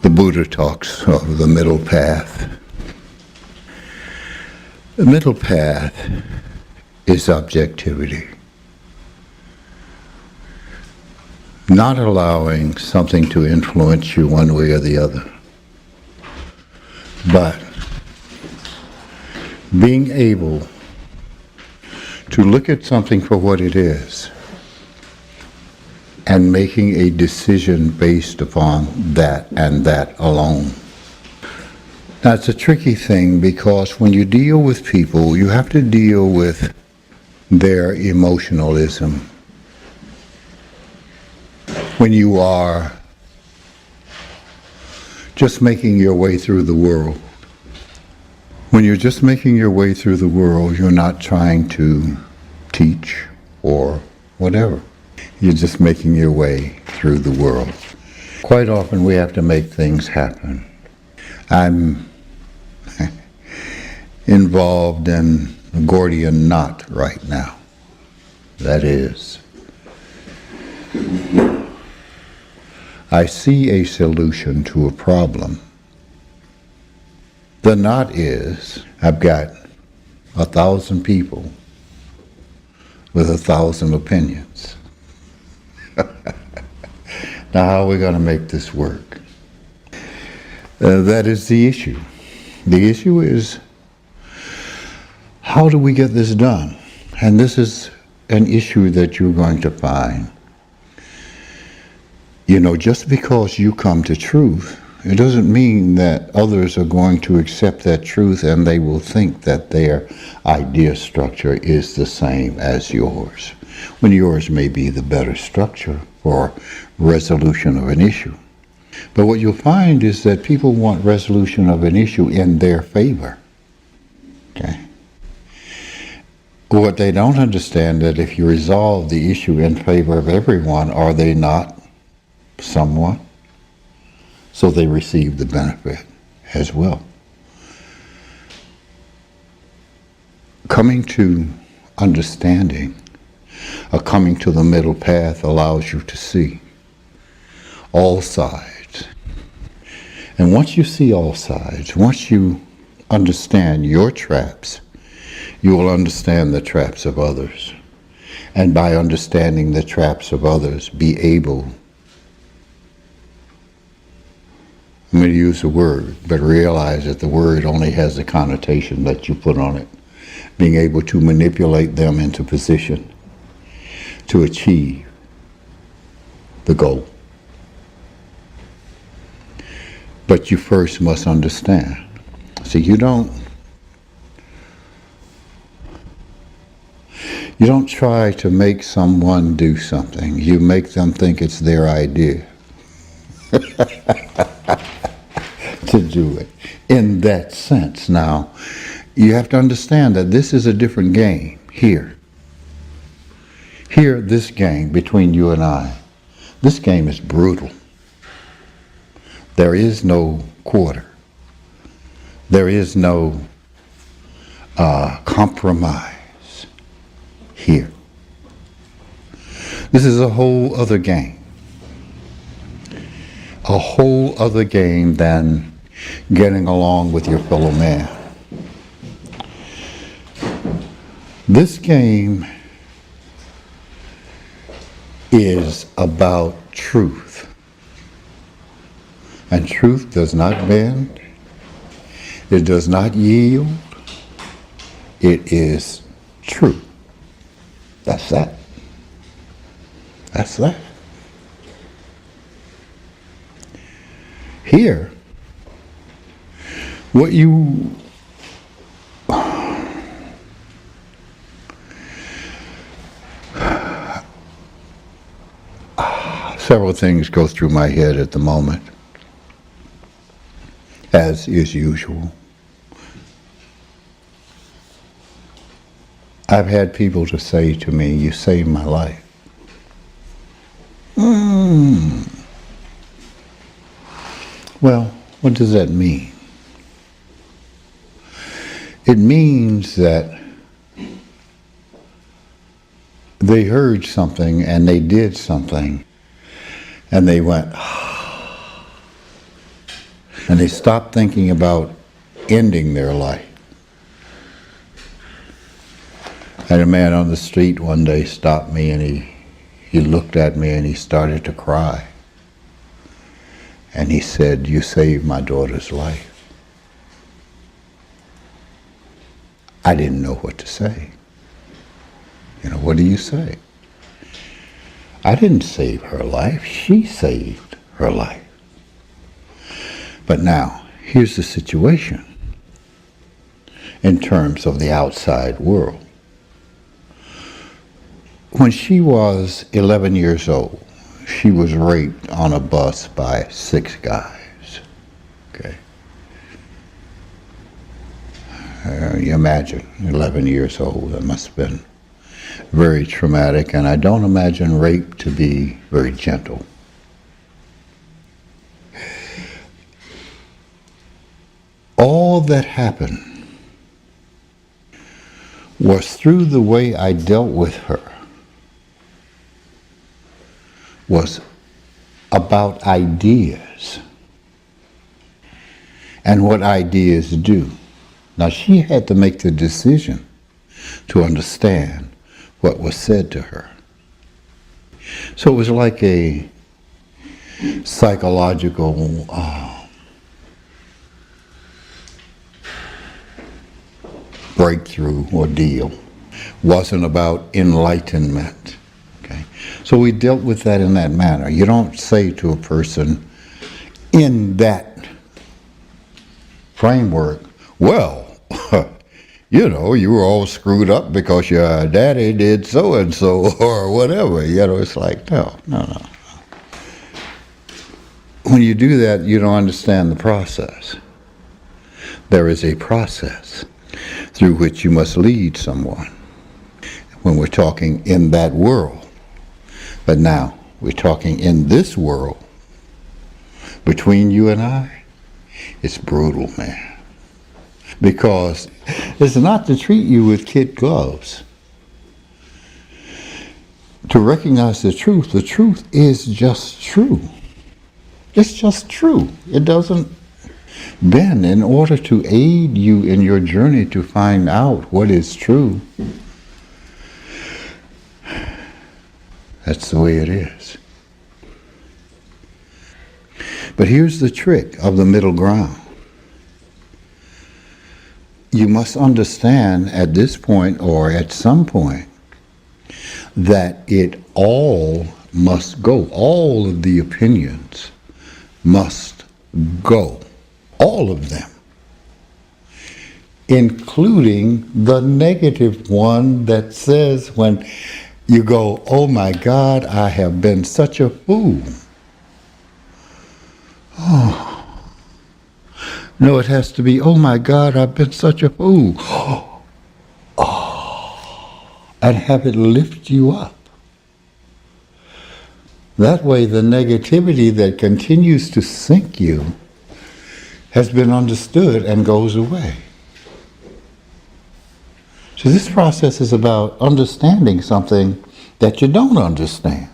The Buddha talks of the middle path. The middle path is objectivity. Not allowing something to influence you one way or the other, but being able to look at something for what it is and making a decision based upon that and that alone. Now, it's a tricky thing because when you deal with people, you have to deal with their emotionalism. When you are just making your way through the world, when you're just making your way through the world, you're not trying to teach or whatever. You're just making your way through the world. Quite often we have to make things happen. I'm involved in a Gordian knot right now. That is, I see a solution to a problem. The knot is, I've got 1,000 people with 1,000 opinions. Now, how are we going to make this work? That is the issue. The issue is, how do we get this done? And this is an issue that you're going to find. You know, just because you come to truth, it doesn't mean that others are going to accept that truth and they will think that their idea structure is the same as yours, when yours may be the better structure for resolution of an issue. But what you'll find is that people want resolution of an issue in their favor. Okay? What they don't understand that if you resolve the issue in favor of everyone, are they not somewhat? So they receive the benefit as well. Coming to understanding, or coming to the middle path, allows you to see all sides. And once you see all sides, once you understand your traps, you will understand the traps of others. And by understanding the traps of others, be able, I'm going to use a word, but realize that the word only has the connotation that you put on it. Being able to manipulate them into position to achieve the goal. But you first must understand. See, you don't try to make someone do something. You make them think it's their idea. To do it in that sense. Now, you have to understand that this is a different game here. Here, this game between you and I, this game is brutal. There is no quarter. There is no compromise here. This is a whole other game. A whole other game than getting along with your fellow man. This game is about truth. And truth does not bend. It does not yield. It is true. That's that. That's that. Here, what you several things go through my head at the moment, as is usual. I've had people to say to me, "You saved my life." Well, what does that mean? It means that they heard something and they did something and they went, And they stopped thinking about ending their life. I had a man on the street one day stop me, and he looked at me and he started to cry. And he said, "You saved my daughter's life." I didn't know what to say. What do you say? I didn't save her life. She saved her life. But now, here's the situation in terms of the outside world. When she was 11 years old, she was raped on a bus by 6 guys. Okay. You imagine, 11 years old, that must have been very traumatic, and I don't imagine rape to be very gentle. All that happened was through the way I dealt with her was about ideas and what ideas do. Now she had to make the decision to understand what was said to her. So it was like a psychological breakthrough ordeal. Wasn't about enlightenment. Okay? So we dealt with that in that manner. You don't say to a person in that framework, "Well, you were all screwed up because your daddy did so-and-so," or whatever. It's like, no. When you do that, you don't understand the process. There is a process through which you must lead someone when we're talking in that world. But now, we're talking in this world. Between you and I, it's brutal, man. Because it's not to treat you with kid gloves. To recognize the truth is just true. It's just true. It doesn't bend. In order to aid you in your journey to find out what is true, that's the way it is. But here's the trick of the middle ground. You must understand at this point or at some point that it all must go. All of the opinions must go. All of them. Including the negative one that says when you go, "Oh my God, I have been such a fool." Oh. No, it has to be, "Oh my God, I've been such a fool." And have it lift you up. That way the negativity that continues to sink you has been understood and goes away. So this process is about understanding something that you don't understand.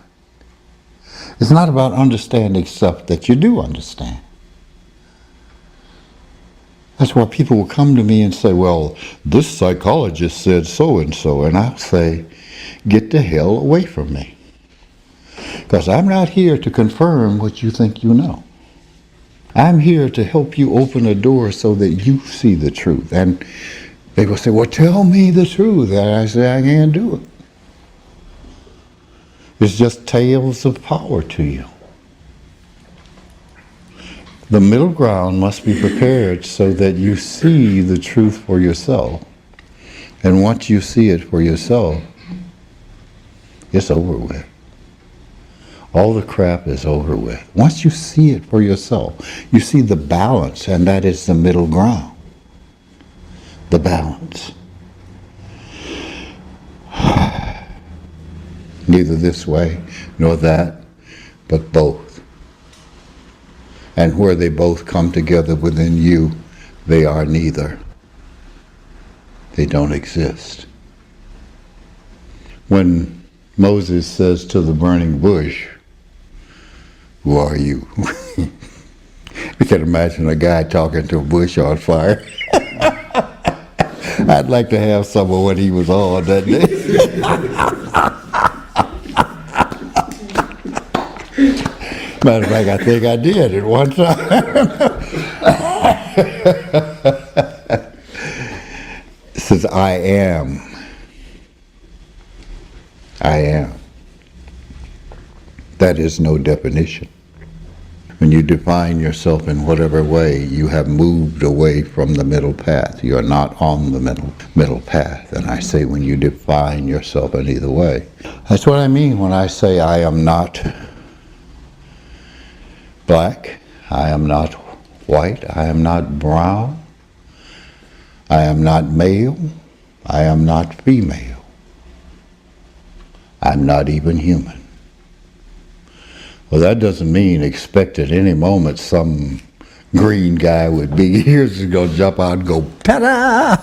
It's not about understanding stuff that you do understand. That's why people will come to me and say, "Well, this psychologist said so-and-so," and I'll say, "Get the hell away from me. Because I'm not here to confirm what you think you know. I'm here to help you open a door so that you see the truth." And they will say, "Well, tell me the truth." And I say, "I can't do it. It's just tales of power to you." The middle ground must be prepared so that you see the truth for yourself. And once you see it for yourself, it's over with. All the crap is over with. Once you see it for yourself, you see the balance, and that is the middle ground. The balance. Neither this way nor that, but both. And where they both come together within you, they are neither. They don't exist. When Moses says to the burning bush, "Who are you?" can imagine a guy talking to a bush on fire. I'd like to have some of what he was on that day. Matter of fact, I think I did at one time. It says, I am. I am. That is no definition. When you define yourself in whatever way, you have moved away from the middle path. You are not on the middle path. And I say when you define yourself in either way. That's what I mean when I say I am not black, I am not white, I am not brown, I am not male, I am not female. I'm not even human. Well, that doesn't mean expect at any moment some green guy with big ears is going to jump out and go, ta-da!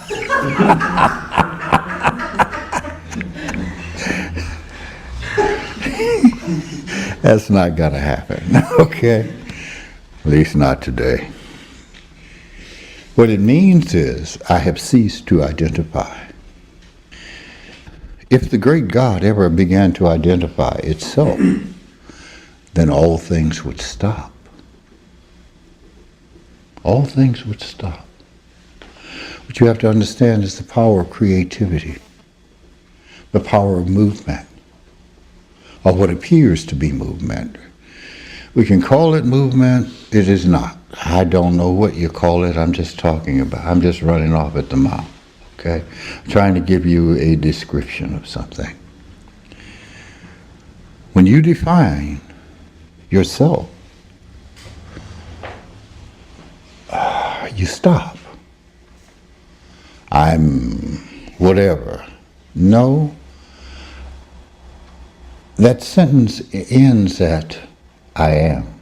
That's not going to happen, okay? At least not today. What it means is, I have ceased to identify. If the great God ever began to identify itself, then all things would stop. All things would stop. What you have to understand is the power of creativity, the power of movement, or what appears to be movement. We can call it movement, it is not. I don't know what you call it, I'm just talking about, I'm just running off at the mouth, okay? I'm trying to give you a description of something. When you define yourself, you stop. I'm whatever. No, that sentence ends at I am.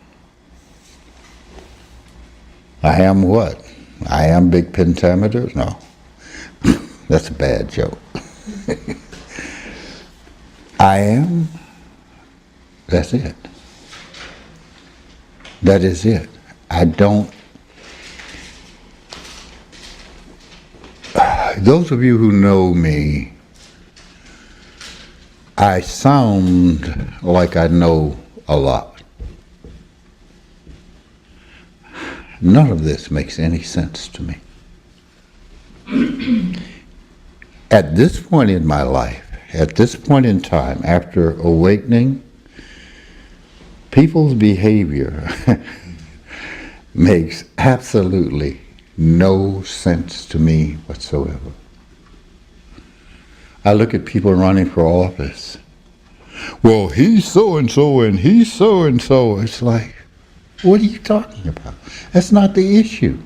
I am what? I am big pentameter? No. That's a bad joke. I am, that's it. That is it. I don't. Those of you who know me, I sound like I know a lot. None of this makes any sense to me. At this point in my life, at this point in time, after awakening, people's behavior makes absolutely no sense to me whatsoever. I look at people running for office. Well, he's so-and-so and he's so-and-so. It's like, what are you talking about? That's not the issue.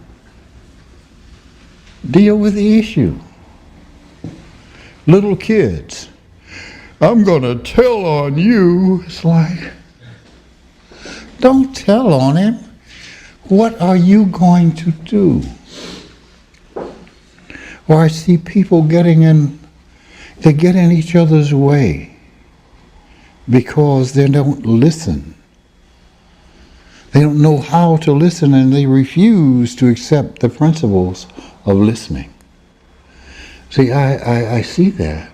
Deal with the issue. Little kids, I'm going to tell on you. It's like, don't tell on him. What are you going to do? Or I see people they get in each other's way because they don't listen. They don't know how to listen, and they refuse to accept the principles of listening. See, I see that.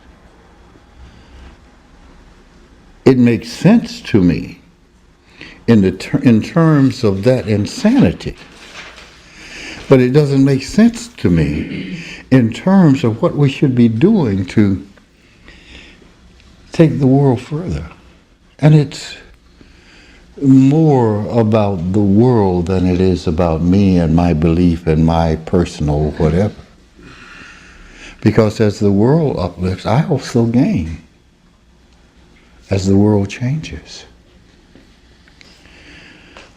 It makes sense to me in terms of that insanity. But it doesn't make sense to me in terms of what we should be doing to take the world further. And it's more about the world than it is about me and my belief and my personal whatever. Because as the world uplifts, I also gain as the world changes.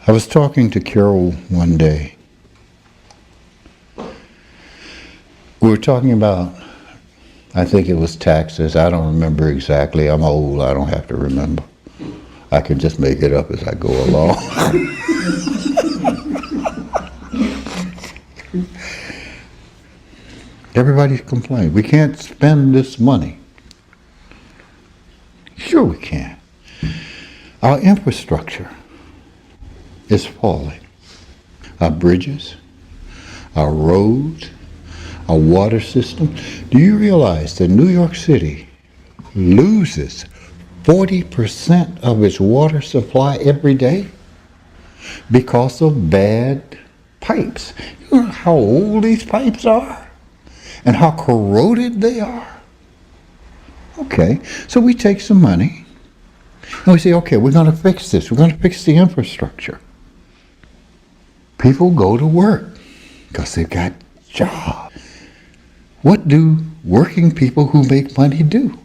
I was talking to Carol one day. We were talking about, I think it was taxes. I don't remember exactly. I'm old. I don't have to remember. I can just make it up as I go along. Everybody's complaining. We can't spend this money. Sure we can. Our infrastructure is falling. our bridges, our roads, our water system. Do you realize that New York City loses 40% of its water supply every day because of bad pipes? You know how old these pipes are and how corroded they are? Okay, so we take some money and we say, okay, we're going to fix this. We're going to fix the infrastructure. People go to work because they've got jobs. What do working people who make money do?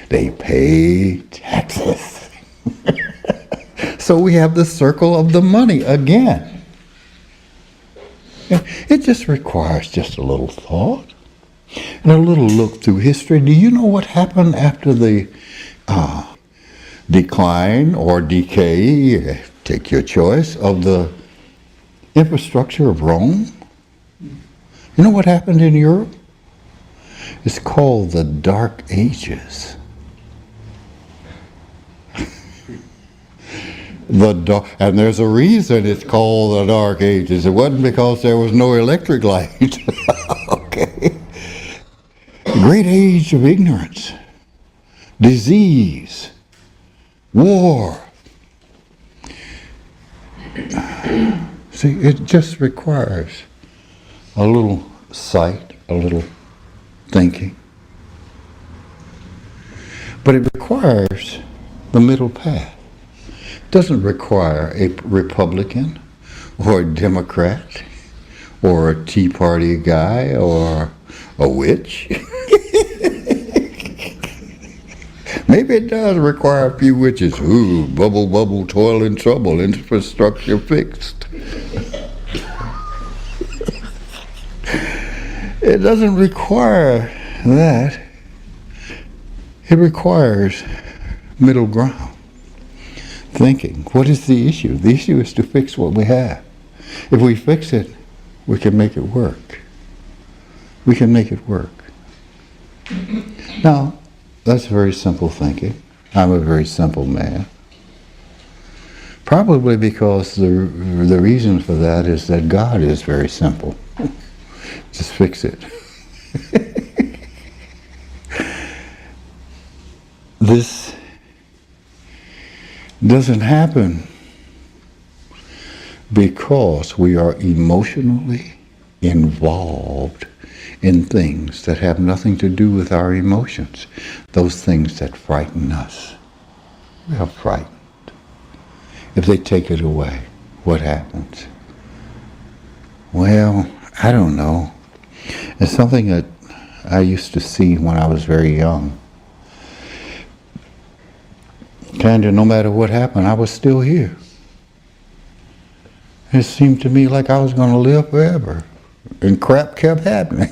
They pay taxes. So we have the circle of the money again. It just requires just a little thought and a little look through history. Do you know what happened after the decline or decay, take your choice, of the infrastructure of Rome? You know what happened in Europe? It's called the Dark Ages. And there's a reason it's called the Dark Ages. It wasn't because there was no electric light. Okay. The great age of ignorance, disease, war. See, it just requires a little sight, a little thinking. But it requires the middle path. It doesn't require a Republican or a Democrat or a Tea Party guy or a witch. Maybe it does require a few witches. Ooh, bubble, bubble, toil and trouble, infrastructure fixed. It doesn't require that. It requires middle ground. Thinking, what is the issue? The issue is to fix what we have. If we fix it, we can make it work. We can make it work. Now, that's very simple thinking. I'm a very simple man. Probably because the reason for that is that God is very simple. Just fix it. This doesn't happen because we are emotionally involved in things that have nothing to do with our emotions, those things that frighten us. We are frightened. If they take it away, what happens? Well, I don't know. It's something that I used to see when I was very young. Kind of no matter what happened, I was still here. It seemed to me like I was going to live forever. And crap kept happening.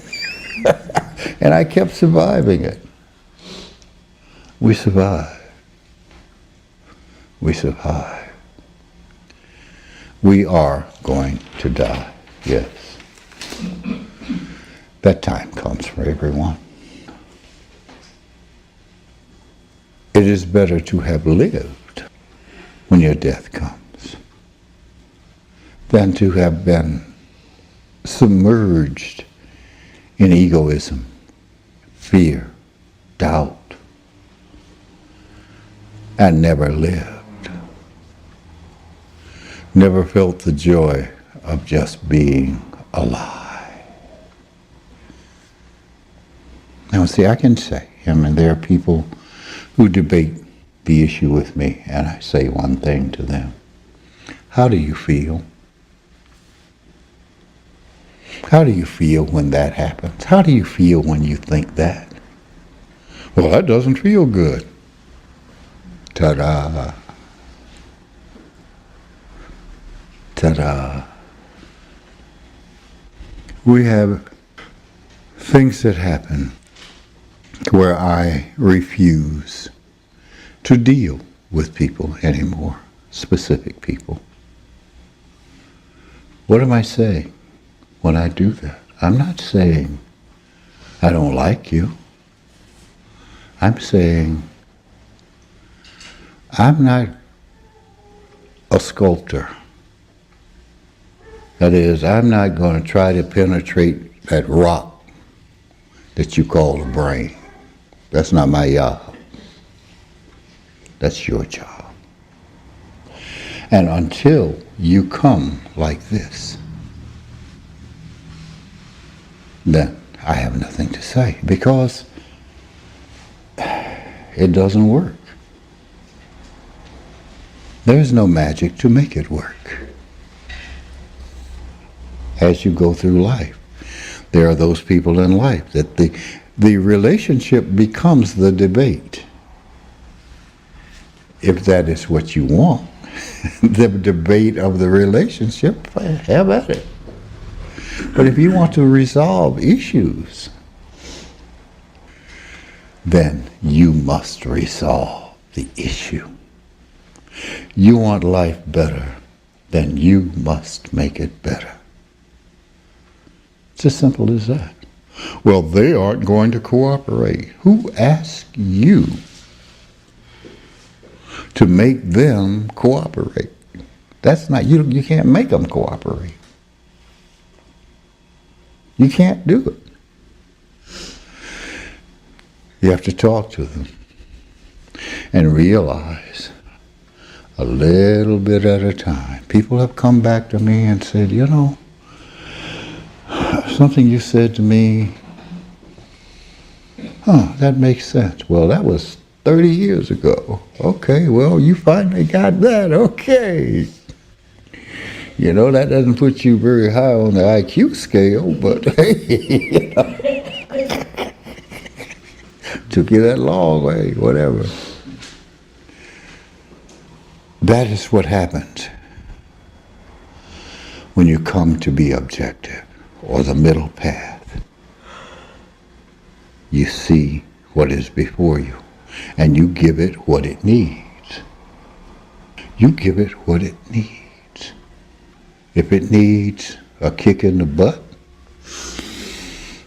And I kept surviving it. We survive. We survive. We are going to die, yes. That time comes for everyone. It is better to have lived when your death comes than to have been submerged in egoism, fear, doubt, and never lived. Never felt the joy of just being alive. Now, see, I can say, there are people who debate the issue with me, and I say one thing to them. How do you feel? How do you feel when that happens? How do you feel when you think that? Well, that doesn't feel good. Ta-da. Ta-da. We have things that happen where I refuse to deal with people anymore, specific people. What am I saying when I do that? I'm not saying I don't like you. I'm saying I'm not a sculptor. That is, I'm not going to try to penetrate that rock that you call the brain. That's not my job. That's your job. And until you come like this, then I have nothing to say, because it doesn't work. There's no magic to make it work. As you go through life, there are those people in life that the relationship becomes the debate. If that is what you want, the debate of the relationship, have at it. But if you want to resolve issues, then you must resolve the issue. You want life better, then you must make it better. It's as simple as that. Well, they aren't going to cooperate. Who asked you to make them cooperate? That's not, you can't make them cooperate. You can't do it. You have to talk to them and realize a little bit at a time. People have come back to me and said, you know, something you said to me, that makes sense. Well, that was 30 years ago. Okay, well, you finally got that. Okay. You know, that doesn't put you very high on the IQ scale, but hey, you know, took you that long way, whatever. That is what happens when you come to be objective, or the middle path. You see what is before you, and you give it what it needs. You give it what it needs. If it needs a kick in the butt,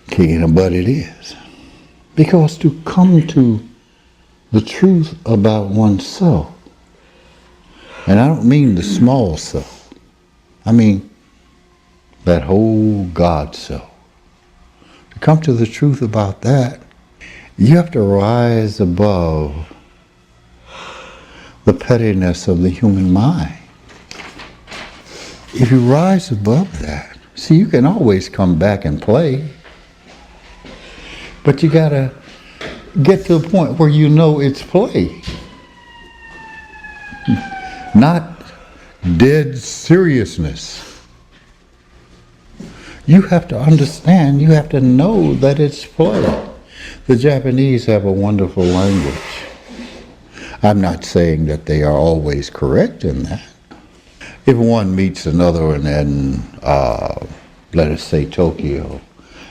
kick in the butt it is. Because to come to the truth about oneself, and I don't mean the small self, I mean that whole God self. To come to the truth about that, you have to rise above the pettiness of the human mind. If you rise above that, see, you can always come back and play, but you gotta get to a point where you know it's play. Not dead seriousness. You have to understand, you have to know that it's play. The Japanese have a wonderful language. I'm not saying that they are always correct in that. If one meets another one in, let us say, Tokyo,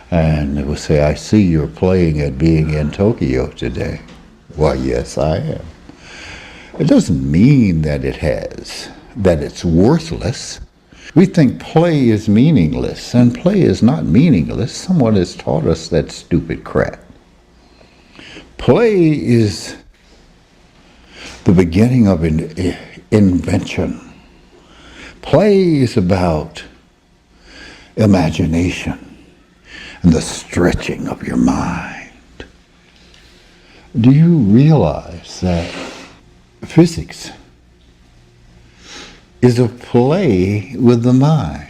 and it will say, I see you're playing at being in Tokyo today. Why, yes, I am. It doesn't mean that it's worthless. We think play is meaningless, and play is not meaningless. Someone has taught us that stupid crap. Play is the beginning of an invention. Play is about imagination and the stretching of your mind. Do you realize that physics is a play with the mind?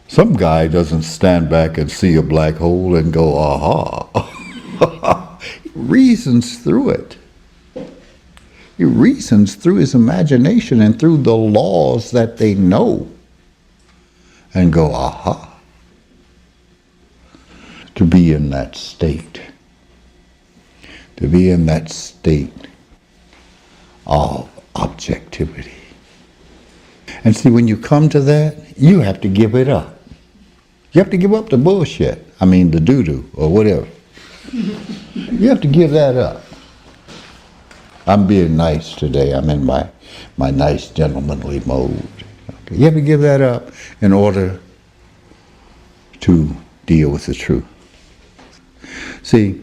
Some guy doesn't stand back and see a black hole and go, aha. He reasons through it. He reasons through his imagination and through the laws that they know and go, aha. To be in that state. To be in that state of objectivity. And see, when you come to that, you have to give it up. You have to give up the bullshit. I mean, the doo-doo or whatever. You have to give that up. I'm being nice today. I'm in my nice gentlemanly mode. Okay. You have to give that up in order to deal with the truth. See,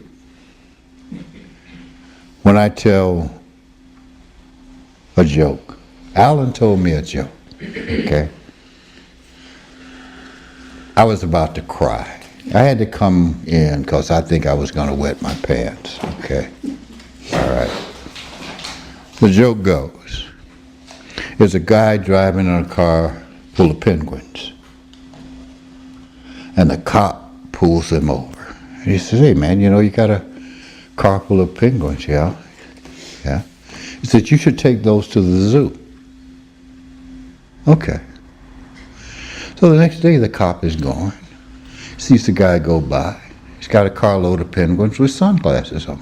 when I tell a joke, Alan told me a joke, okay? I was about to cry. I had to come in because I think I was going to wet my pants. Okay. All right. The joke goes, there's a guy driving in a car full of penguins. And the cop pulls him over. And he says, hey man, you know, you got a car full of penguins, yeah? Yeah. He said, you should take those to the zoo. Okay. So the next day the cop is gone. Sees the guy go by. He's got a carload of penguins with sunglasses on.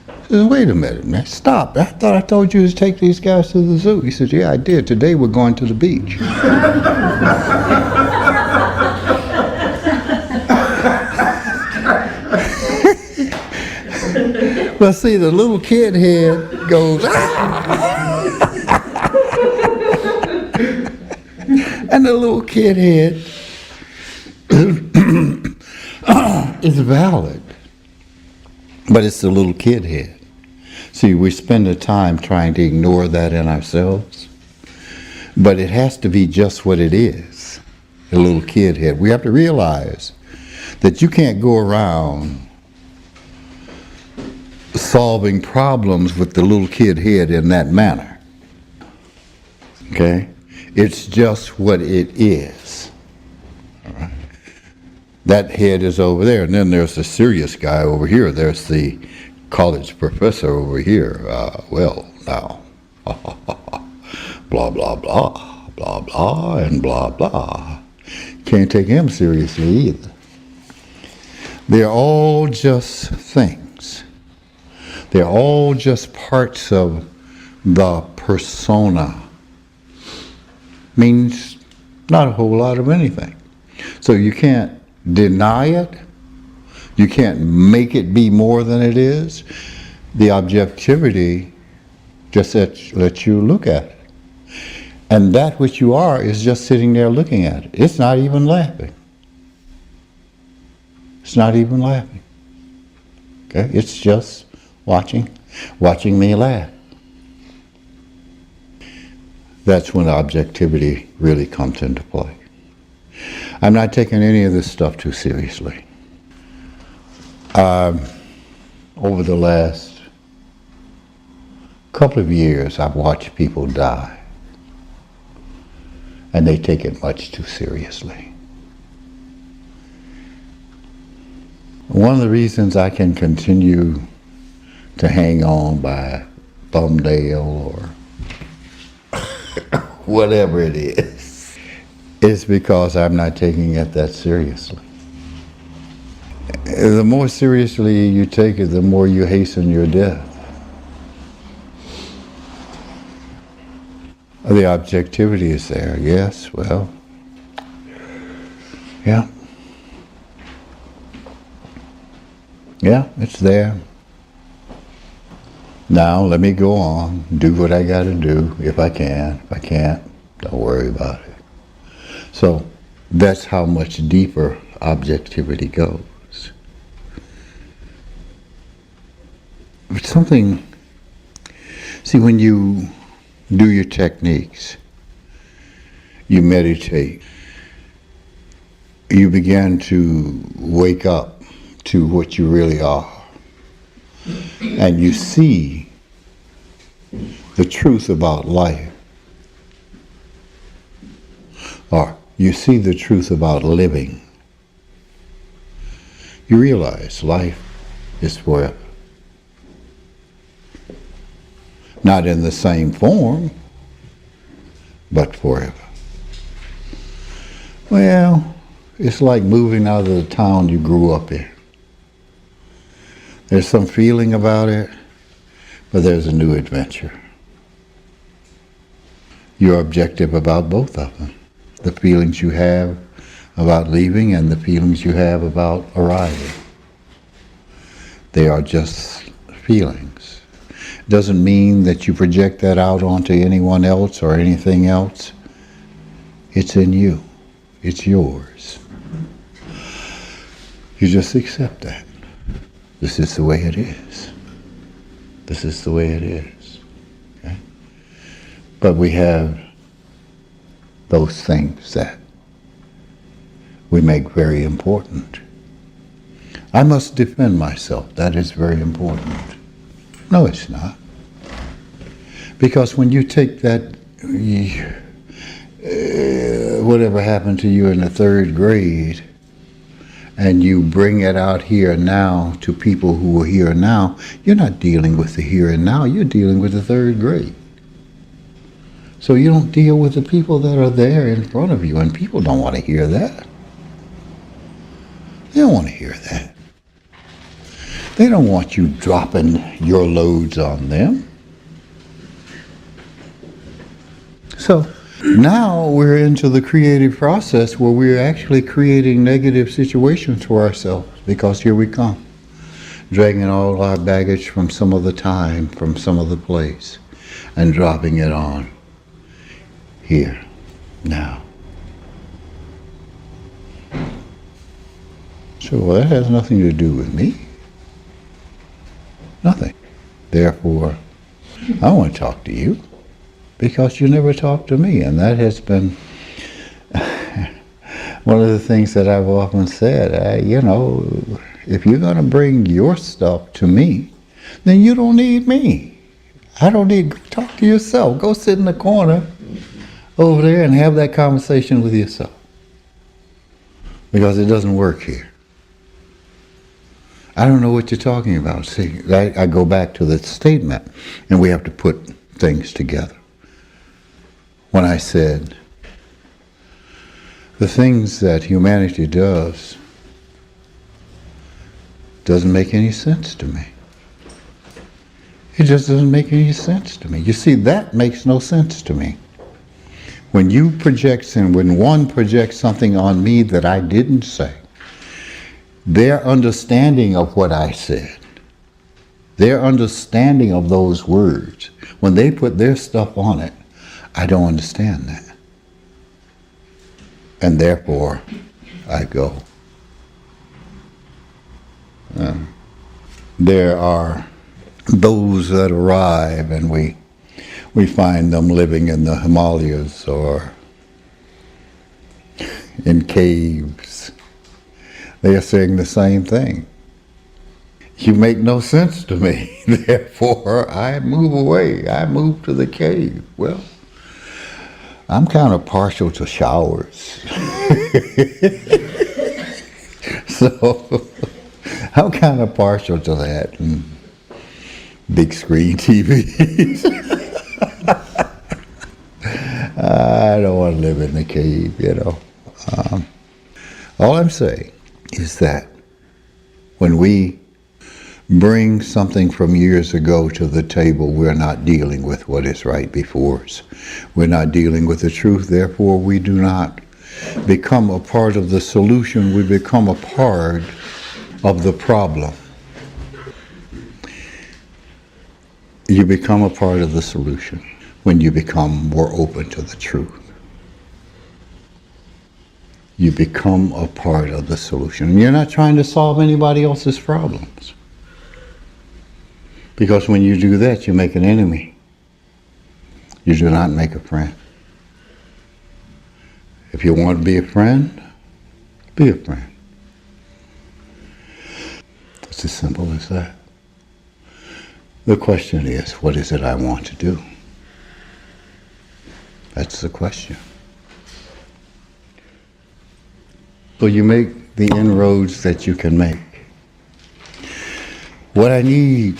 He says, wait a minute, man, stop. I thought I told you to take these guys to the zoo. He says, yeah, I did. Today we're going to the beach. Well, see, the little kid head goes, ah! And the little kid head is valid, but it's the little kid head. See, we spend the time trying to ignore that in ourselves, but it has to be just what it is, the little kid head. We have to realize that you can't go around solving problems with the little kid head in that manner. Okay? It's just what it is. All right? That head is over there, and then there's the serious guy over here. There's the college professor over here. Well, now, blah, blah, blah, blah, blah, and blah, blah. Can't take him seriously either. They're all just things. They're all just parts of the persona. Means not a whole lot of anything. So you can't deny it. You can't make it be more than it is. The objectivity just lets you look at it. And that which you are is just sitting there looking at it. It's not even laughing. It's not even laughing. Okay? It's just watching me laugh. That's when objectivity really comes into play. I'm not taking any of this stuff too seriously. Over the last couple of years, I've watched people die, and they take it much too seriously. One of the reasons I can continue to hang on by thumbnail or whatever it is because I'm not taking it that seriously. The more seriously you take it, the more you hasten your death. The objectivity is there, yes, well, yeah. Yeah, it's there. Now let me go on, do what I got to do if I can. If I can't, don't worry about it. So that's how much deeper objectivity goes. But something, see, when you do your techniques, you meditate, you begin to wake up to what you really are. And you see the truth about life. Or you see the truth about living. You realize life is forever. Not in the same form, but forever. Well, it's like moving out of the town you grew up in. There's some feeling about it, but there's a new adventure. You're objective about both of them. The feelings you have about leaving and the feelings you have about arriving. They are just feelings. Doesn't mean that you project that out onto anyone else or anything else. It's in you. It's yours. You just accept that. This is the way it is. This is the way it is. Okay? But we have those things that we make very important. I must defend myself. That is very important. No, it's not. Because when you take that, whatever happened to you in the third grade, and you bring it out here now to people who are here now, you're not dealing with the here and now, you're dealing with the third grade. So you don't deal with the people that are there in front of you, and people don't want to hear that. They don't want to hear that. They don't want you dropping your loads on them. So now we're into the creative process where we're actually creating negative situations for ourselves, because here we come, dragging all our baggage from some other time, from some other place, and dropping it on here, now. So that has nothing to do with me. Nothing. Therefore, I want to talk to you, because you never talk to me, and that has been one of the things that I've often said. If you're going to bring your stuff to me, then you don't need me. I don't need, go talk to yourself. Go sit in the corner over there and have that conversation with yourself, because it doesn't work here. I don't know what you're talking about. See, I go back to the statement, and we have to put things together. When I said, the things that humanity does doesn't make any sense to me. It just doesn't make any sense to me. You see, that makes no sense to me. When you project, and when one projects something on me that I didn't say, their understanding of what I said, their understanding of those words, when they put their stuff on it, I don't understand that. And therefore, I go. There are those that arrive, and we find them living in the Himalayas or in caves. They are saying the same thing. You make no sense to me. Therefore, I move away. I move to the cave. Well, I'm kind of partial to showers. So, I'm kind of partial to that. And big screen TVs. I don't want to live in the cave, All I'm saying is that when we bring something from years ago to the table, we're not dealing with what is right before us. We're not dealing with the truth, therefore we do not become a part of the solution, we become a part of the problem. You become a part of the solution when you become more open to the truth. You become a part of the solution. You're not trying to solve anybody else's problems. Because when you do that, you make an enemy. You do not make a friend. If you want to be a friend, be a friend. It's as simple as that. The question is, what is it I want to do? That's the question. So you make the inroads that you can make. What I need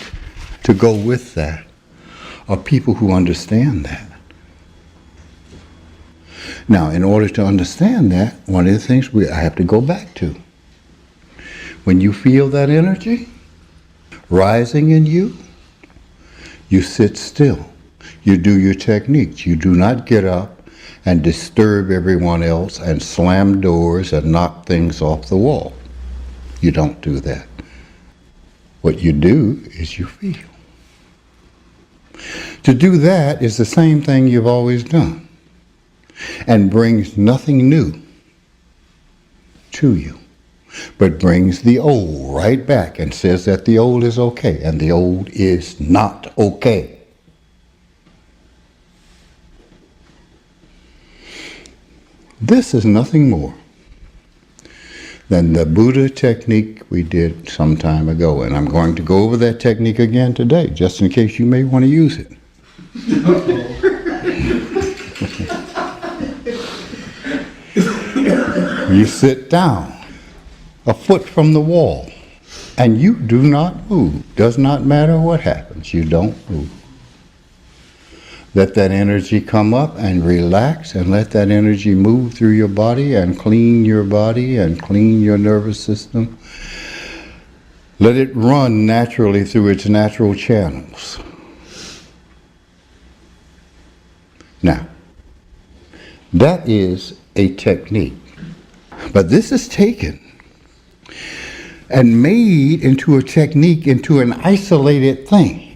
to go with that are people who understand that. Now, in order to understand that, one of the things I have to go back to. When you feel that energy rising in you, you sit still. You do your techniques. You do not get up and disturb everyone else and slam doors and knock things off the wall. You don't do that. What you do is you feel. To do that is the same thing you've always done and brings nothing new to you, but brings the old right back and says that the old is okay, and the old is not okay. This is nothing more than the Buddha technique we did some time ago. And I'm going to go over that technique again today, just in case you may want to use it. You sit down a foot from the wall and you do not move. Does not matter what happens, you don't move. Let that energy come up and relax, and let that energy move through your body and clean your body and clean your nervous system. Let it run naturally through its natural channels. Now, that is a technique. But this is taken and made into a technique, into an isolated thing.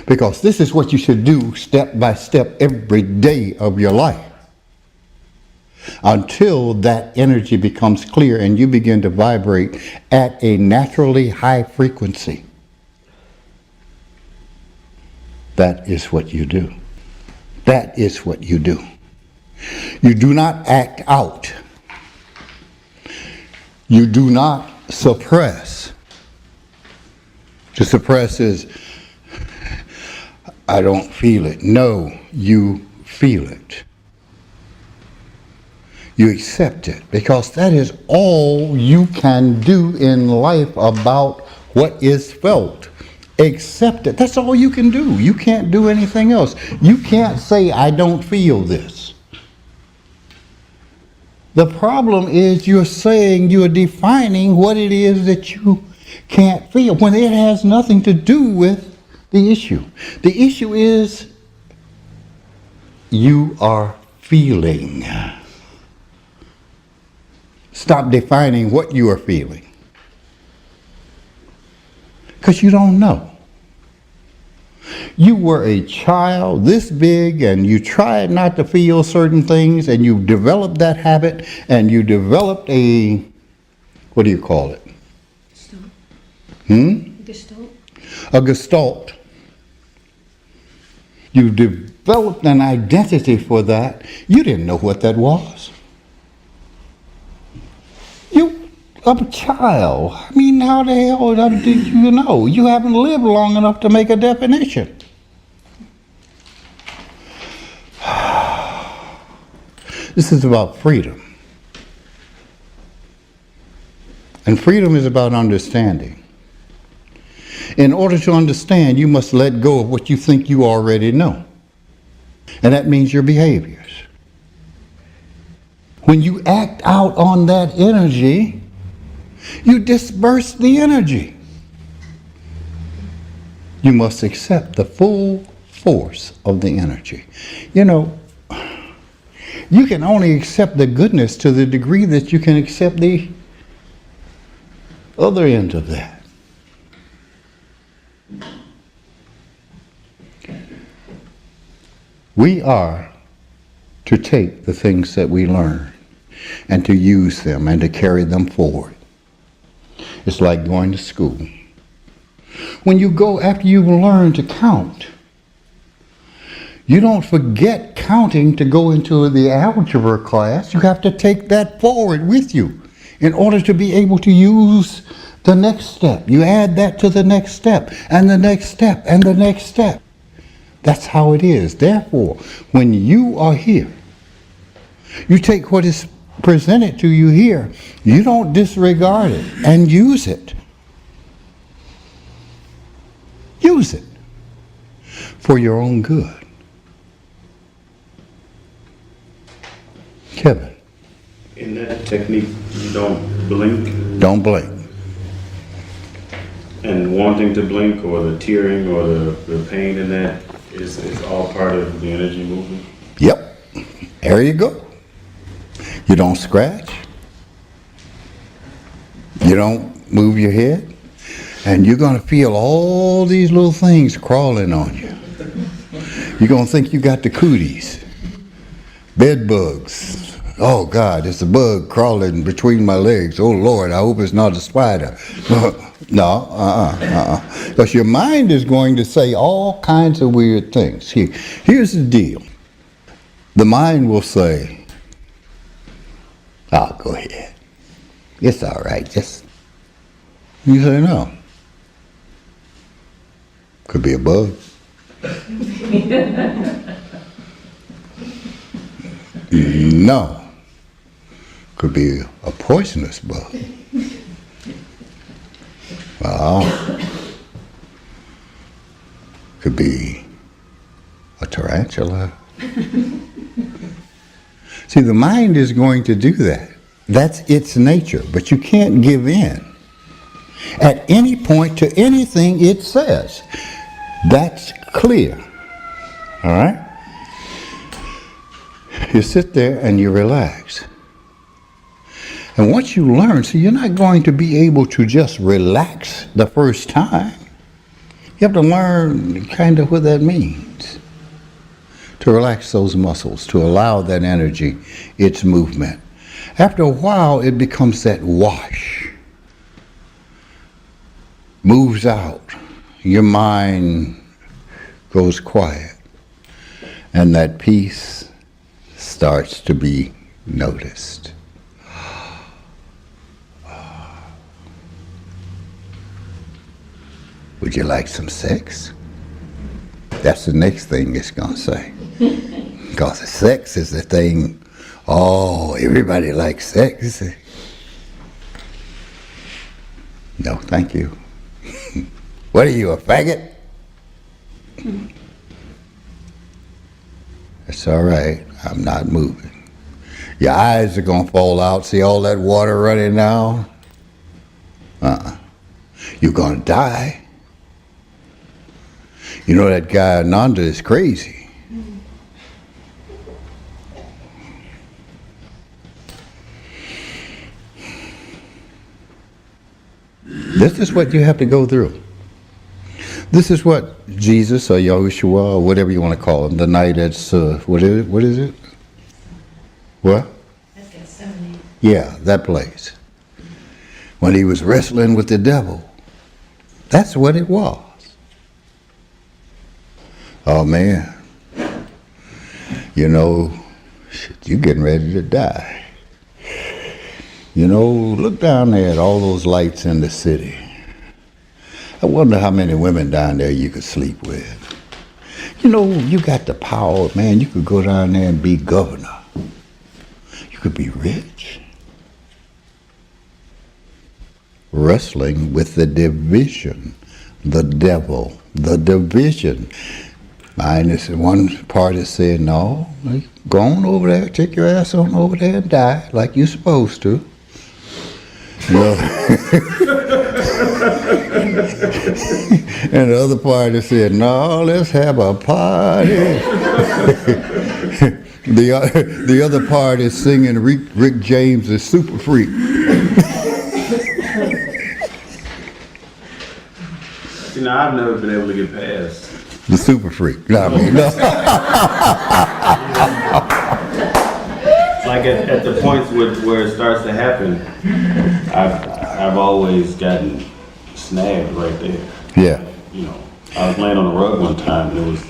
Because this is what you should do step by step every day of your life. Until that energy becomes clear and you begin to vibrate at a naturally high frequency. That is what you do. That is what you do. You do not act out. You do not suppress. To suppress is, I don't feel it. No, you feel it. You accept it, because that is all you can do in life about what is felt. Accept it. That's all you can do. You can't do anything else. You can't say, I don't feel this. The problem is you're saying, you're defining what it is that you can't feel, when it has nothing to do with the issue. The issue is you are feeling. Stop defining what you are feeling, because you don't know. You were a child this big and you tried not to feel certain things, and you developed that habit, and you developed a, what do you call it? Gestalt. A gestalt. You developed an identity for that. You didn't know what that was. You, a child. I mean, how the hell did you know? You haven't lived long enough to make a definition. This is about freedom. And freedom is about understanding. In order to understand, you must let go of what you think you already know. And that means your behaviors. When you act out on that energy, you disperse the energy. You must accept the full force of the energy. You know, you can only accept the goodness to the degree that you can accept the other end of that. We are to take the things that we learn and to use them and to carry them forward. It's like going to school. When you go, after you've learned to count, you don't forget counting to go into the algebra class. You have to take that forward with you in order to be able to use the next step. You add that to the next step, and the next step, and the next step. That's how it is. Therefore, when you are here, you take what is presented to you here. You don't disregard it and use it. Use it for your own good. Kevin. In that technique, you don't blink? Don't blink. And wanting to blink, or the tearing, or the pain in that is all part of the energy movement? Yep. There you go. You don't scratch. You don't move your head. And you're going to feel all these little things crawling on you. You're going to think you got the cooties. Bed bugs. Oh God, it's a bug crawling between my legs. Oh Lord, I hope it's not a spider. No, Because your mind is going to say all kinds of weird things. Here's the deal. The mind will say, oh, go ahead. It's all right. Just, you say no. Could be a bug. No. Could be a poisonous bug. Well, could be a tarantula. See, the mind is going to do that. That's its nature, but you can't give in at any point to anything it says. That's clear. All right? You sit there and you relax. And once you learn, see, you're not going to be able to just relax the first time. You have to learn kind of what that means. To relax those muscles, to allow that energy, its movement. After a while, it becomes that wash. Moves out. Your mind goes quiet. And that peace starts to be noticed. Would you like some sex? That's the next thing it's going to say. Because sex is the thing, everybody likes sex. No, thank you. What are you, a faggot? It's all right, I'm not moving. Your eyes are going to fall out, see all that water running down? You're going to die. You know that guy Ananda is crazy. This is what you have to go through. This is what Jesus or Yahushua or whatever you want to call him, the night at, what is it? What? That's Gethsemane. Yeah, that place. When he was wrestling with the devil. That's what it was. Oh man, you know, you're getting ready to die. You know, look down there at all those lights in the city. I wonder how many women down there you could sleep with. You know, you got the power, man. You could go down there and be governor. You could be rich. Wrestling with the division, the devil, the division. Mine is one party said, no, go on over there, take your ass on over there and die like you're supposed to. Well, and the other party said, no, let's have a party. The other party is singing Rick James' Super Freak. You know, I've never been able to get past The Super Freak. No, I mean, no. like at the points where it starts to happen, I've always gotten snagged right there. Yeah. You know, I was laying on the rug one time and it was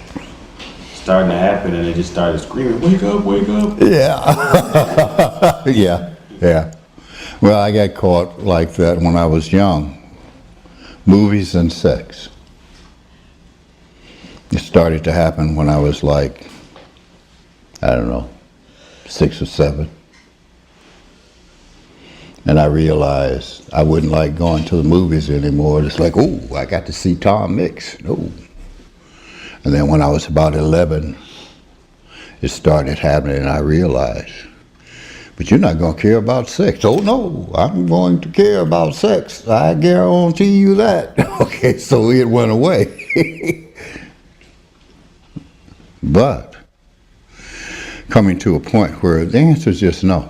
starting to happen and it just started screaming, wake up, wake up. Yeah. Yeah. Well, I got caught like that when I was young. Movies and sex. It started to happen when I was like, I don't know, 6 or 7. And I realized I wouldn't like going to the movies anymore. It's like, oh, I got to see Tom Mix. No. And then when I was about 11, it started happening and I realized, but you're not going to care about sex. Oh no, I'm going to care about sex. I guarantee you that. Okay, so it went away. But coming to a point where the answer is just no.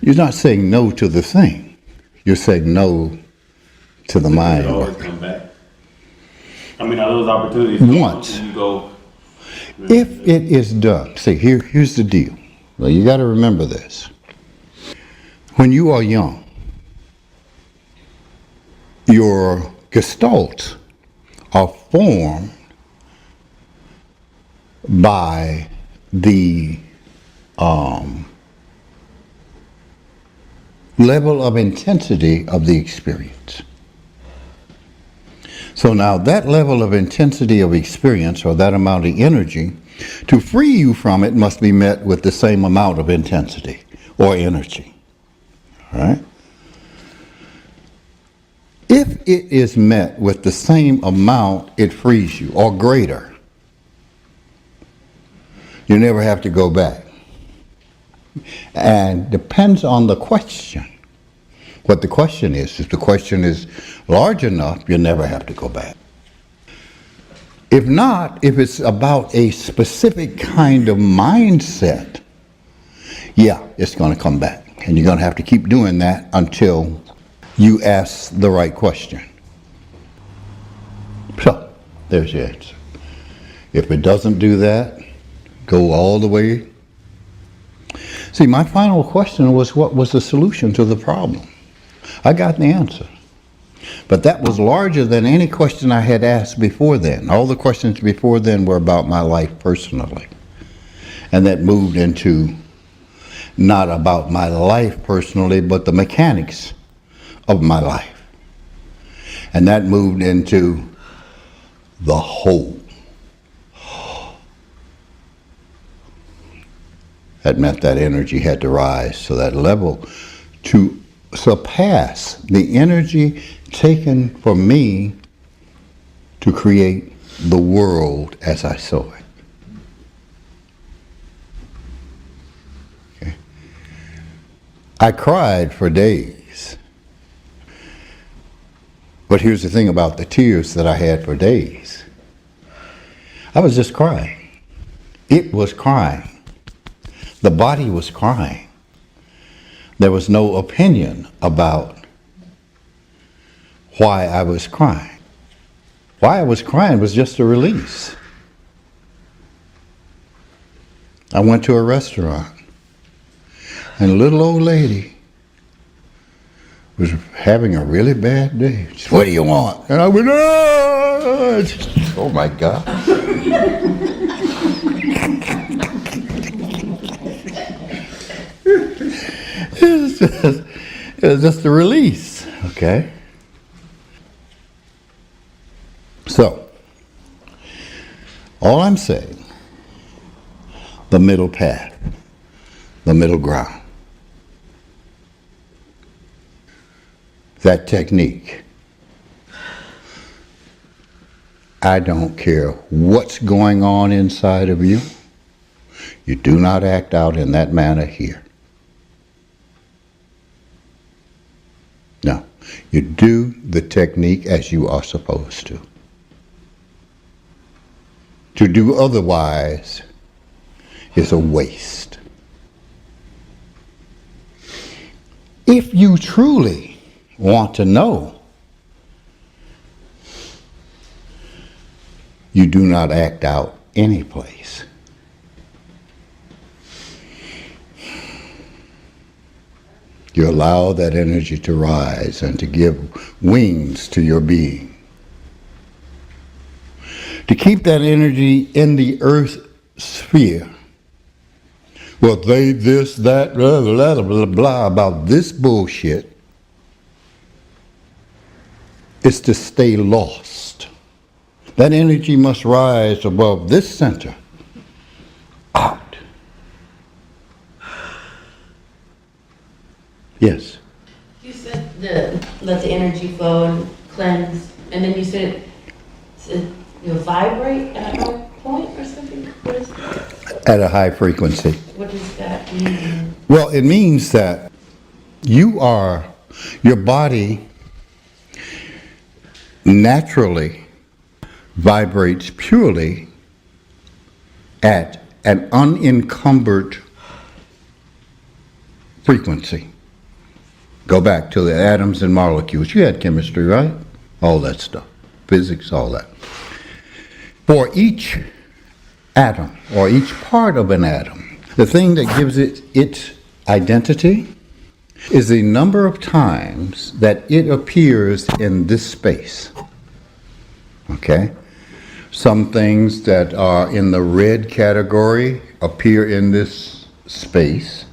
You're not saying no to the thing. You're saying no to the mind. It always come back. I mean, are those opportunities? Once. You go. If it is done, see, here's the deal. Well, you got to remember this. When you are young, your gestalts are formed by the level of intensity of the experience. So now that level of intensity of experience, or that amount of energy, to free you from it must be met with the same amount of intensity or energy. All right? If it is met with the same amount, it frees you, or greater. You never have to go back. And depends on the question. What the question is. If the question is large enough, you never have to go back. If not, if it's about a specific kind of mindset, yeah, it's going to come back. And you're going to have to keep doing that until you ask the right question. So, there's your answer. If it doesn't do that, go all the way. See, my final question was, what was the solution to the problem? I got the answer. But that was larger than any question I had asked before then. All the questions before then were about my life personally. And that moved into not about my life personally, but the mechanics of my life. And that moved into the whole. That meant that energy had to rise to that level to surpass the energy taken for me to create the world as I saw it. Okay. I cried for days. But here's the thing about the tears that I had for days. I was just crying. It was crying. The body was crying. There was no opinion about why I was crying. Why I was crying was just a release. I went to a restaurant, and a little old lady was having a really bad day. She said, "What do you want?" And I went, "Ah!" Oh my God. It was just a release, okay? So, all I'm saying, the middle path, the middle ground, that technique, I don't care what's going on inside of you, you do not act out in that manner here. No, you do the technique as you are supposed to. To do otherwise is a waste. If you truly want to know, you do not act out any place. You allow that energy to rise and to give wings to your being. To keep that energy in the earth sphere. Well, they, this, that, blah, blah, blah, blah, about this bullshit is to stay lost. That energy must rise above this center. Out. Yes. You said let the energy flow and cleanse, and then you said you'll vibrate at a high point or something. What is that? At a high frequency. What does that mean? Well, it means that your body naturally vibrates purely at an unencumbered frequency. Go back to the atoms and molecules. You had chemistry, right? All that stuff. Physics, all that. For each atom, or each part of an atom, the thing that gives it its identity is the number of times that it appears in this space. Okay? Some things that are in the red category appear in this space.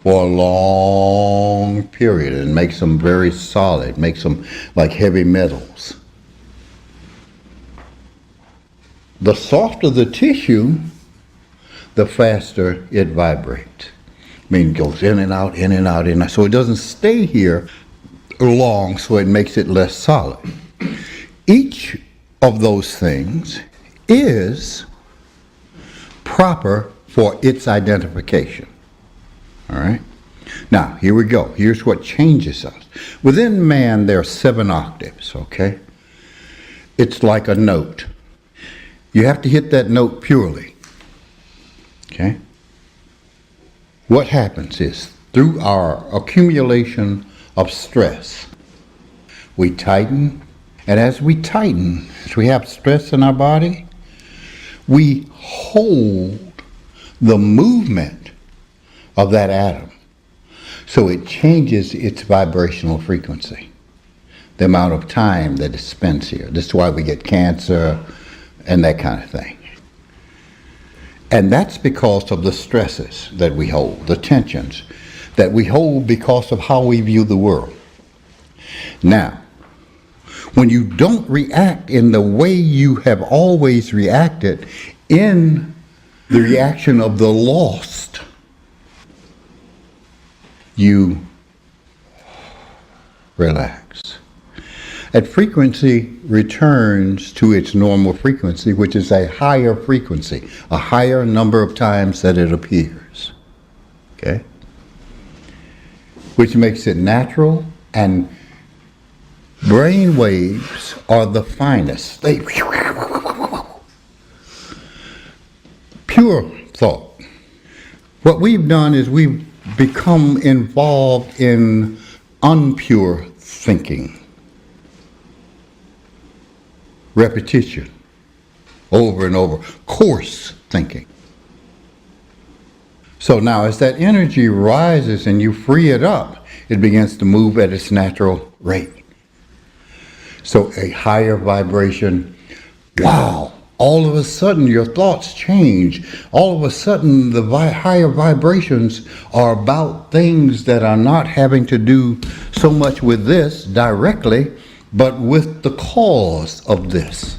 for a long period and makes them very solid, makes them like heavy metals. The softer the tissue, the faster it vibrates. I mean, it goes in and out, in and out, in and out. So it doesn't stay here long, so it makes it less solid. Each of those things is proper for its identification. All right? Now, here we go. Here's what changes us. Within man, there are 7 octaves, okay? It's like a note. You have to hit that note purely. Okay? What happens is, through our accumulation of stress, we tighten, and as we tighten, as we have stress in our body, we hold the movement of that atom. So it changes its vibrational frequency, the amount of time that it spends here. This is why we get cancer and that kind of thing. And that's because of the stresses that we hold, the tensions that we hold because of how we view the world. Now, when you don't react in the way you have always reacted, in the reaction of the lost, you relax. That frequency returns to its normal frequency, which is a higher frequency, a higher number of times that it appears. Okay? Which makes it natural, and brain waves are the finest. They pure thought. What we've done is we've become involved in unpure thinking. Repetition, over and over, coarse thinking. So now as that energy rises and you free it up, it begins to move at its natural rate. So a higher vibration, wow, all of a sudden your thoughts change. All of a sudden the higher vibrations are about things that are not having to do so much with this directly, but with the cause of this.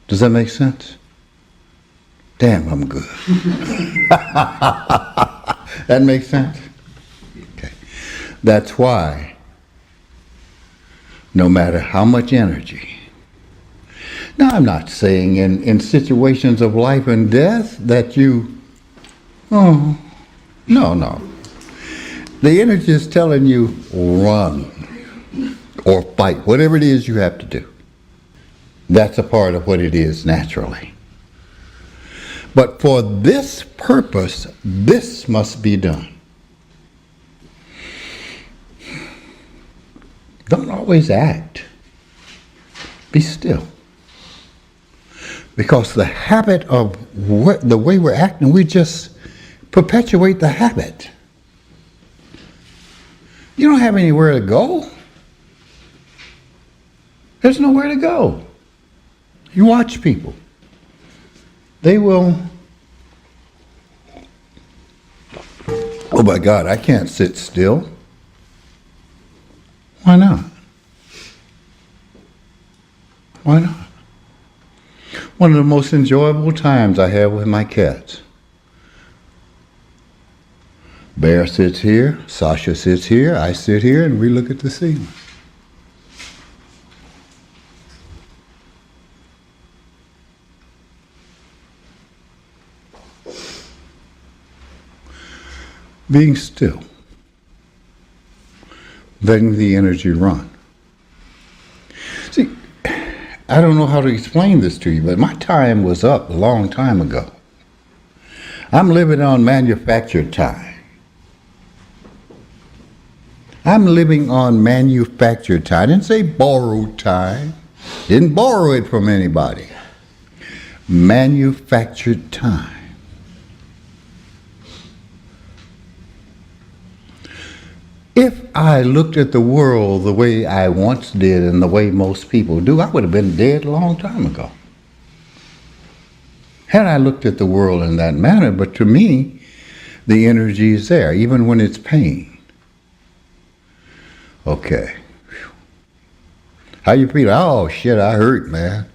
Does that make sense? Damn, I'm good. That makes sense? Okay. That's why, no matter how much energy. Now, I'm not saying in situations of life and death that you, no. The energy is telling you, run. Or fight, whatever it is you have to do. That's a part of what it is naturally. But for this purpose, this must be done. Don't always act. Be still. Because the habit of the way we're acting, we just perpetuate the habit. You don't have anywhere to go. There's nowhere to go. You watch people. They will, oh my God, I can't sit still. Why not? Why not? One of the most enjoyable times I have with my cats. Bear sits here, Sasha sits here, I sit here, and we look at the ceiling. Being still, letting the energy run. See, I don't know how to explain this to you, but my time was up a long time ago. I'm living on manufactured time. I'm living on manufactured time. I didn't say borrowed time. Didn't borrow it from anybody. Manufactured time. If I looked at the world the way I once did and the way most people do, I would have been dead a long time ago. Had I looked at the world in that manner, but to me, the energy is there, even when it's pain. Okay. How you feel? Oh, shit, I hurt, man.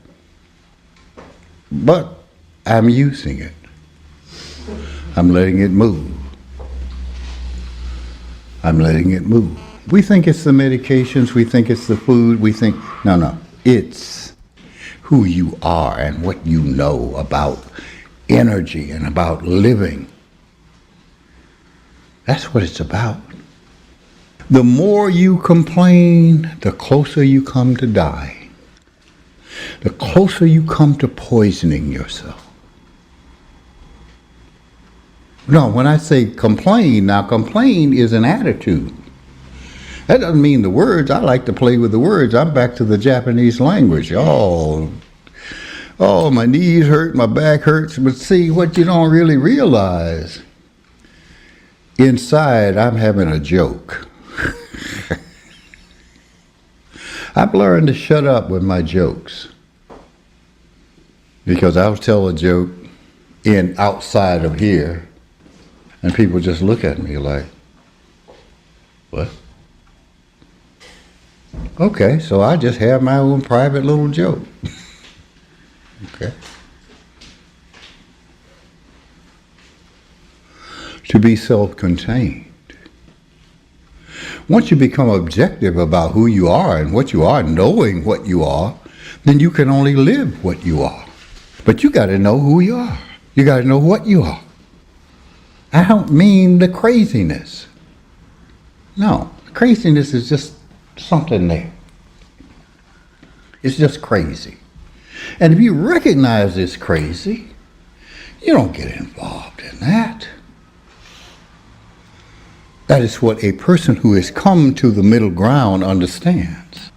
But I'm using it. I'm letting it move. I'm letting it move. We think it's the medications, we think it's the food, we think, no. It's who you are and what you know about energy and about living. That's what it's about. The more you complain, the closer you come to dying. The closer you come to poisoning yourself. No, when I say complain, now complain is an attitude. That doesn't mean the words. I like to play with the words. I'm back to the Japanese language. Oh, my knees hurt, my back hurts. But see, what you don't really realize, inside I'm having a joke. I've learned to shut up with my jokes. Because I'll tell a joke outside of here, and people just look at me like, what? Okay, so I just have my own private little joke. Okay. To be self-contained. Once you become objective about who you are and what you are, knowing what you are, then you can only live what you are. But you got to know who you are. You got to know what you are. I don't mean the craziness. No, craziness is just something there. It's just crazy. And if you recognize it's crazy, you don't get involved in that. That is what a person who has come to the middle ground understands.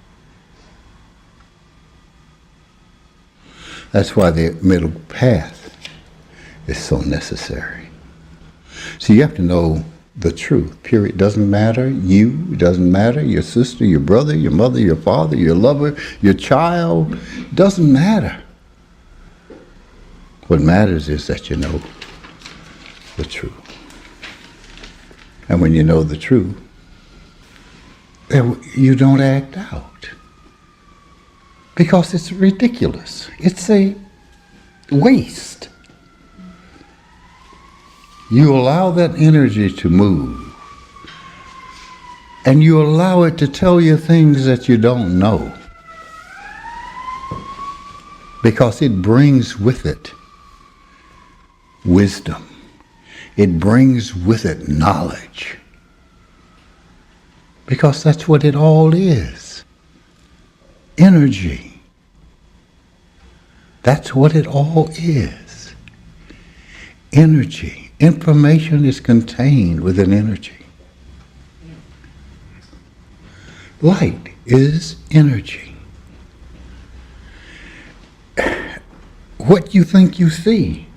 That's why the middle path is so necessary. So you have to know the truth, period. It doesn't matter you, it doesn't matter your sister, your brother, your mother, your father, your lover, your child. It doesn't matter. What matters is that you know the truth. And when you know the truth, you don't act out. Because it's ridiculous. It's a waste. You allow that energy to move. And you allow it to tell you things that you don't know. Because it brings with it wisdom. It brings with it knowledge. Because that's what it all is. Energy. That's what it all is. Energy. Information is contained within energy. Light is energy. What you think you see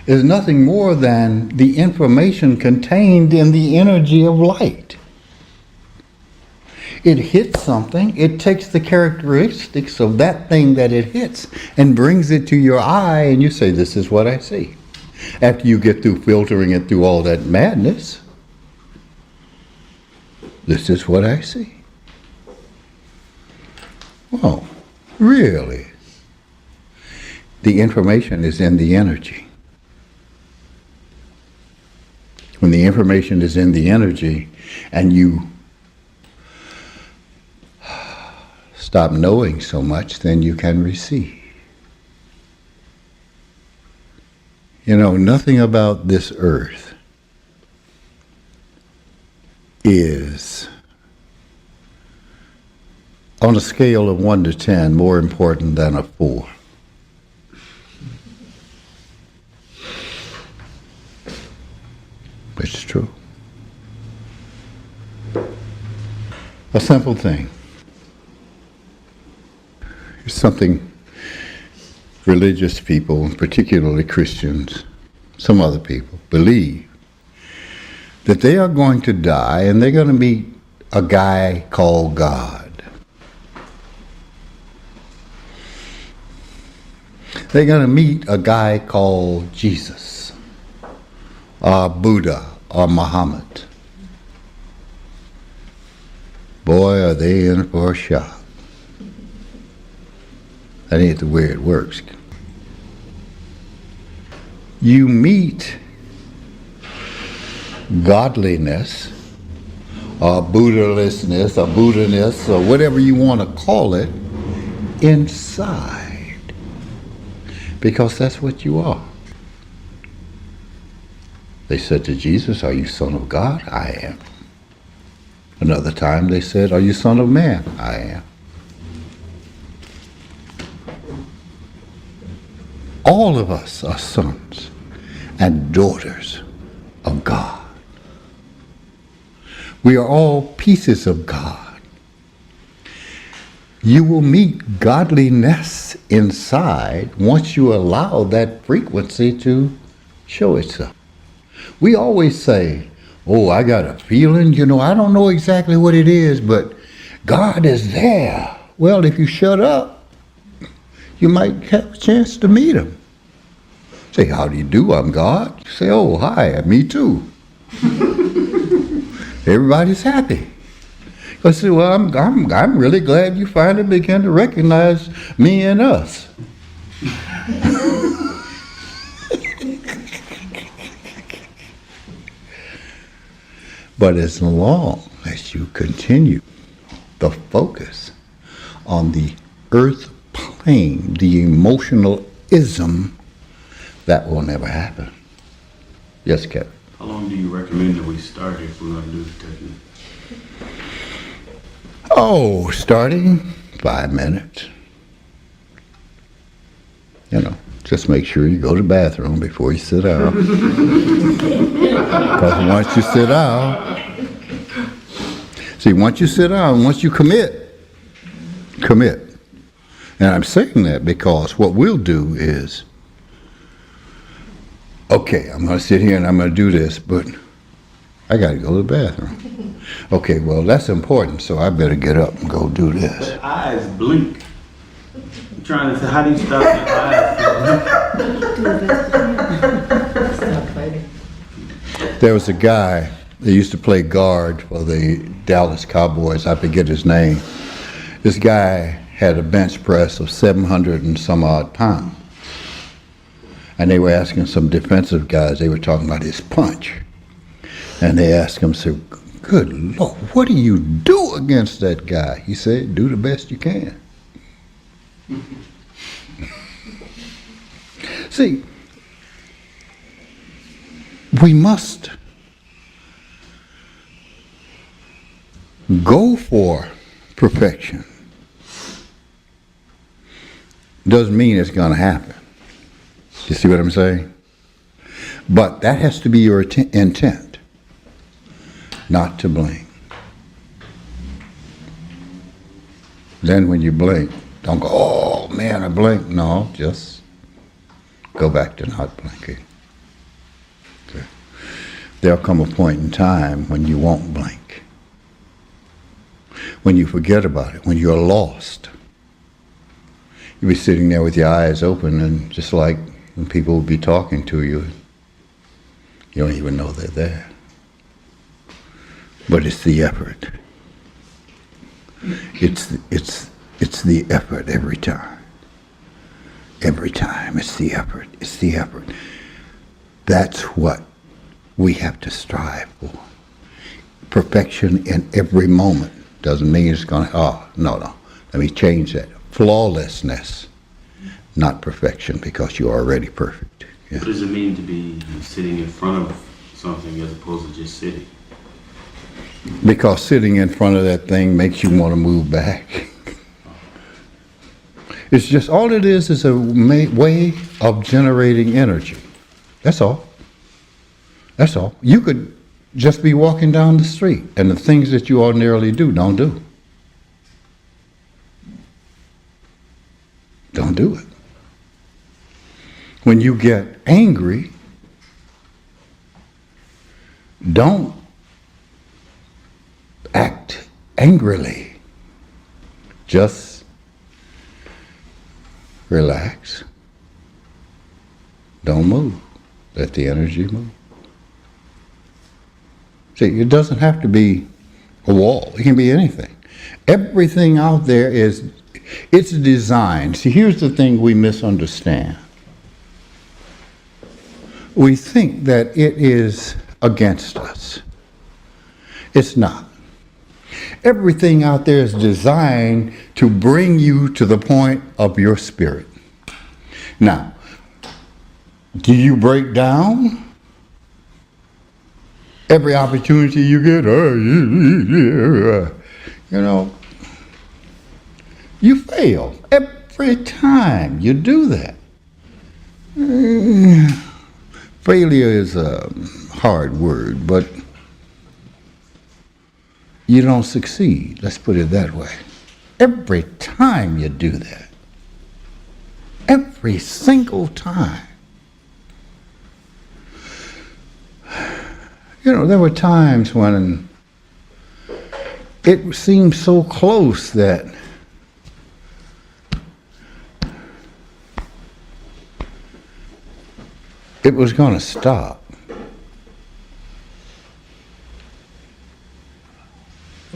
is nothing more than the information contained in the energy of light. It hits something, it takes the characteristics of that thing that it hits and brings it to your eye, and you say, this is what I see. After you get through filtering it through all that madness, this is what I see. Oh, really? The information is in the energy. When the information is in the energy and you stop knowing so much, then you can receive. You know, nothing about this earth is, on a scale of 1 to 10, more important than a 4. It's true. A simple thing. It's something religious people, particularly Christians, some other people, believe that they are going to die and they're going to meet a guy called God. They're going to meet a guy called Jesus. or Buddha or Muhammad. Boy, are they in for a shock. That ain't the way it works. You meet godliness or Buddhalessness or Buddha-ness or whatever you want to call it inside, because that's what you are. They said to Jesus, "Are you Son of God?" "I am." Another time they said, "Are you Son of Man?" "I am." All of us are sons and daughters of God. We are all pieces of God. You will meet godliness inside once you allow that frequency to show itself. We always say, "Oh, I got a feeling, I don't know exactly what it is, but God is there." Well, if you shut up, you might have a chance to meet him. Say, "How do you do? I'm God." You say, "Oh, hi, me too." Everybody's happy. I say, "Well, I'm really glad you finally began to recognize me and us." But as long as you continue the focus on the earth plane, the emotional ism, that will never happen. Yes, Kevin? How long do you recommend that we start if we're going to do the technique? Oh, starting 5 minutes. Just make sure you go to the bathroom before you sit down. Because once you sit down, once you commit. And I'm saying that because what we'll do is, okay, I'm going to sit here and I'm going to do this, but I got to go to the bathroom. Okay, well, that's important, so I better get up and go do this. The eyes blink. I'm trying to say, how do you stop your eyes? There was a guy that used to play guard for the Dallas Cowboys. I forget his name. This guy had a bench press of 700 and some odd pounds. And they were asking some defensive guys, they were talking about his punch. And they asked him, so, "Good Lord, what do you do against that guy?" He said, "Do the best you can." See, we must go for perfection. Doesn't mean it's going to happen. You see what I'm saying? But that has to be your intent, not to blink. Then when you blink, don't go, "Oh man, I blinked." No, just go back to not blinking. Okay. There'll come a point in time when you won't blink. When you forget about it, when you're lost. You'll be sitting there with your eyes open, and just like when people will be talking to you, you don't even know they're there. But it's the effort. It's the effort every time. Every time, it's the effort. It's the effort. That's what we have to strive for. Perfection in every moment doesn't mean it's going to, no. Let me change that. Flawlessness, not perfection, because you're already perfect. Yeah. What does it mean to be sitting in front of something as opposed to just sitting? Because sitting in front of that thing makes you want to move back. It's just, all it is a way of generating energy. That's all. That's all. You could just be walking down the street, and the things that you ordinarily do, don't do. Don't do it. When you get angry, don't act angrily. Just relax. Don't move. Let the energy move. See, it doesn't have to be a wall. It can be anything. Everything out there it's designed. See, here's the thing we misunderstand. We think that it is against us. It's not. Everything out there is designed to bring you to the point of your spirit. Now, do you break down? Every opportunity you get, you fail every time you do that. Failure is a hard word, but you don't succeed. Let's put it that way. Every time you do that, every single time. There were times when it seemed so close that it was going to stop.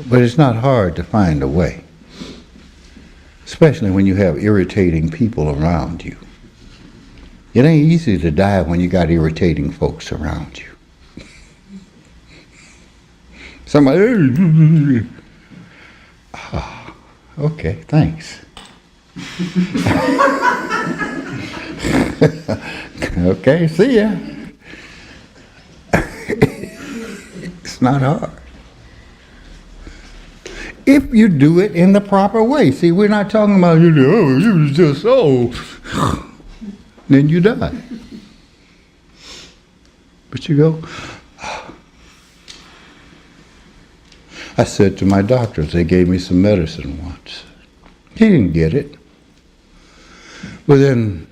But it's not hard to find a way, especially when you have irritating people around you. It ain't easy to die when you got irritating folks around you. Somebody, okay, thanks. Okay, see ya. It's not hard. If you do it in the proper way. See, we're not talking about, you just, then you die. But you go, I said to my doctors, they gave me some medicine once. He didn't get it. Within,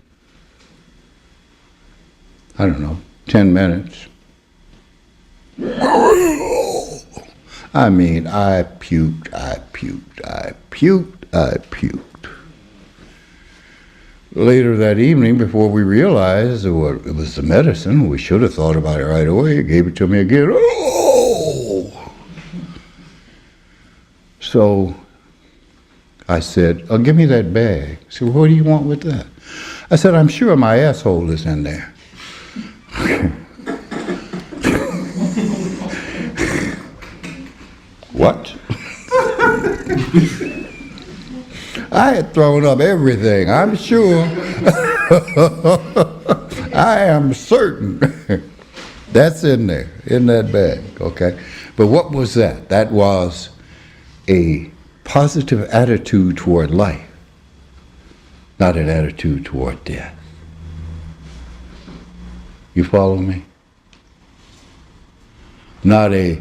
10 minutes. I puked. Later that evening, before we realized it was the medicine, we should have thought about it right away. He gave it to me again. So I said, give me that bag. He said, what do you want with that? I said, I'm sure my asshole is in there. What? I had thrown up everything, I'm sure. I am certain. That's in there, in that bag, okay? But what was that? That was a positive attitude toward life, not an attitude toward death. You follow me? Not a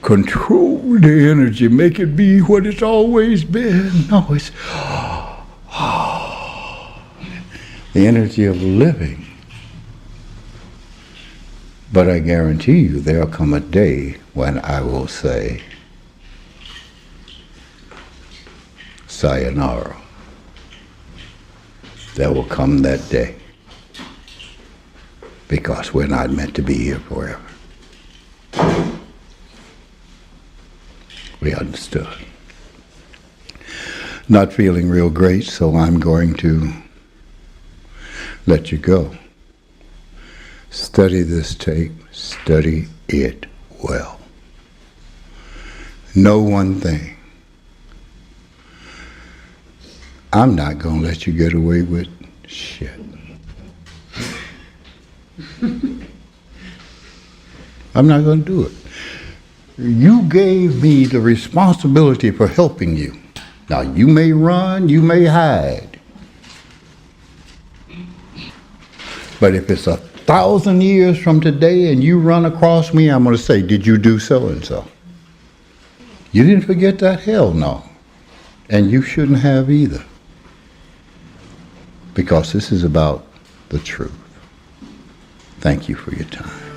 control the energy, make it be what it's always been. No, it's the energy of living. But I guarantee you there'll come a day when I will say, sayonara. There will come that day. Because we're not meant to be here forever. We understood. Not feeling real great, so I'm going to let you go. Study this tape, study it well. Know one thing. I'm not going to let you get away with shit. I'm not going to do it. You gave me the responsibility for helping you. Now, you may run, you may hide. But if it's 1,000 years from today and you run across me, I'm going to say, did you do so-and-so? You didn't forget that? Hell no. And you shouldn't have either. Because this is about the truth. Thank you for your time.